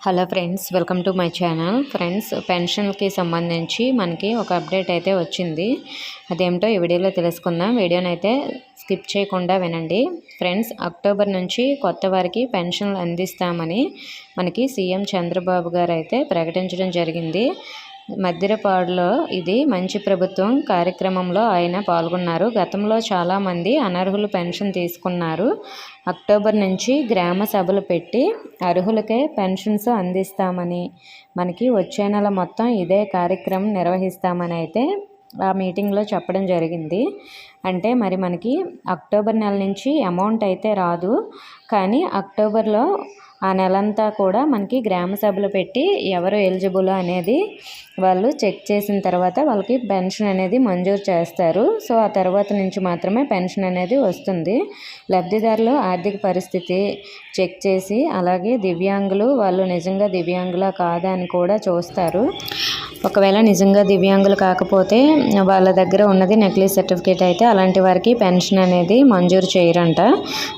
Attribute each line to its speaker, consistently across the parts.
Speaker 1: Hello friends, welcome to my channel. Friends, పెన్షన్కి సంబంధించి మనకి ఒక అప్డేట్ అయితే వచ్చింది. అదేమిటో ఈ వీడియోలో తెలుసుకుందాం. వీడియోని అయితే స్కిప్ చేయకుండా వినండి. ఫ్రెండ్స్, అక్టోబర్ నుంచి కొత్త వారికి పెన్షన్లు అందిస్తామని మనకి సీఎం చంద్రబాబు గారు అయితే ప్రకటించడం జరిగింది. మద్దిరపాడులో ఇది మంచి ప్రభుత్వం కార్యక్రమంలో ఆయన పాల్గొన్నారు. గతంలో చాలామంది అనర్హులు పెన్షన్ తీసుకున్నారు. అక్టోబర్ నుంచి గ్రామ సభలు పెట్టి అర్హులకే పెన్షన్స్ అందిస్తామని, మనకి వచ్చే నెల మొత్తం ఇదే కార్యక్రమం నిర్వహిస్తామని అయితే ఆ మీటింగ్లో చెప్పడం జరిగింది. అంటే మరి మనకి అక్టోబర్ నెల నుంచి అమౌంట్ అయితే రాదు, కానీ అక్టోబర్లో ఆ నెలంతా కూడా మనకి గ్రామ సభలు పెట్టి ఎవరు ఎలిజిబుల్ అనేది వాళ్ళు చెక్ చేసిన తర్వాత వాళ్ళకి పెన్షన్ అనేది మంజూరు చేస్తారు. సో ఆ తర్వాత నుంచి మాత్రమే పెన్షన్ అనేది వస్తుంది. లబ్ధిదారులు ఆర్థిక పరిస్థితి చెక్ చేసి, అలాగే దివ్యాంగులు వాళ్ళు నిజంగా దివ్యాంగులా కాదా అని కూడా చూస్తారు. ఒకవేళ నిజంగా దివ్యాంగులు కాకపోతే వాళ్ళ దగ్గర ఉన్నది నకిలీ సర్టిఫికేట్ అయితే అలాంటి వారికి పెన్షన్ అనేది మంజూరు చేయరంట.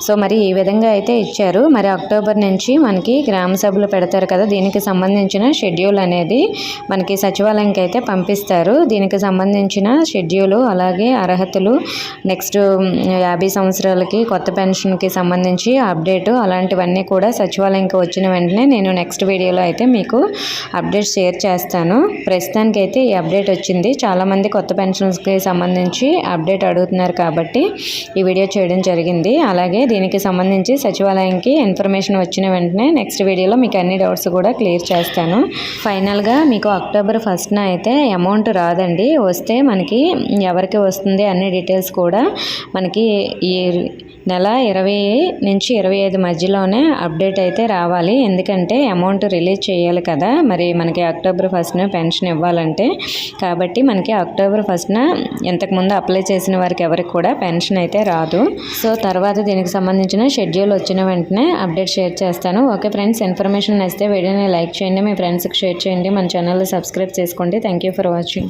Speaker 1: సో మరి ఈ విధంగా అయితే ఇచ్చారు. మరి అక్టోబర్ నుంచి మనకి గ్రామ సభలు పెడతారు కదా, దీనికి సంబంధించిన షెడ్యూల్ అనేది మనకి సచివాలయంకి అయితే పంపిస్తారు. దీనికి సంబంధించిన షెడ్యూలు, అలాగే అర్హతలు, నెక్స్ట్ 50 సంవత్సరాలకి కొత్త పెన్షన్కి సంబంధించి అప్డేటు, అలాంటివన్నీ కూడా సచివాలయంకి వచ్చిన వెంటనే నేను నెక్స్ట్ వీడియోలో అయితే మీకు అప్డేట్ షేర్ చేస్తాను. ప్రస్తుతానికి అయితే ఈ అప్డేట్ వచ్చింది. చాలామంది కొత్త పెన్షన్స్కి సంబంధించి అప్డేట్ అడుగుతున్నారు కాబట్టి ఈ వీడియో చేయడం జరిగింది. అలాగే దీనికి సంబంధించి సచివాలయంకి ఇన్ఫర్మేషన్ వచ్చిన వెంటనే నెక్స్ట్ వీడియోలో మీకు అన్ని డౌట్స్ కూడా క్లియర్ చేస్తాను. ఫైనల్గా మీకు అక్టోబర్ 1న అయితే అమౌంట్ రాదండి. వస్తే మనకి ఎవరికి వస్తుంది అన్ని డీటెయిల్స్ కూడా మనకి ఈ నెల 20 నుంచి 25 మధ్యలోనే అప్డేట్ అయితే రావాలి. ఎందుకంటే అమౌంట్ రిలీజ్ చేయాలి కదా, మరి మనకి అక్టోబర్ 1న పెన్షన్ ఇవ్వాలంటే. కాబట్టి మనకి అక్టోబర్ 1న ఇంతకుముందు అప్లై చేసిన వారికి ఎవరికి కూడా పెన్షన్ అయితే రాదు. సో తర్వాత దీనికి సంబంధించిన షెడ్యూల్ వచ్చిన వెంటనే అప్డేట్ షేర్ చేస్తాను. ఓకే ఫ్రెండ్స్, ఇన్ఫర్మేషన్ నచ్చితే వీడియోని లైక్ చేయండి, మీ ఫ్రెండ్స్కి షేర్ చేయండి, మన ఛానల్ని సబ్స్క్రైబ్ చేసుకోండి. Thank you for watching.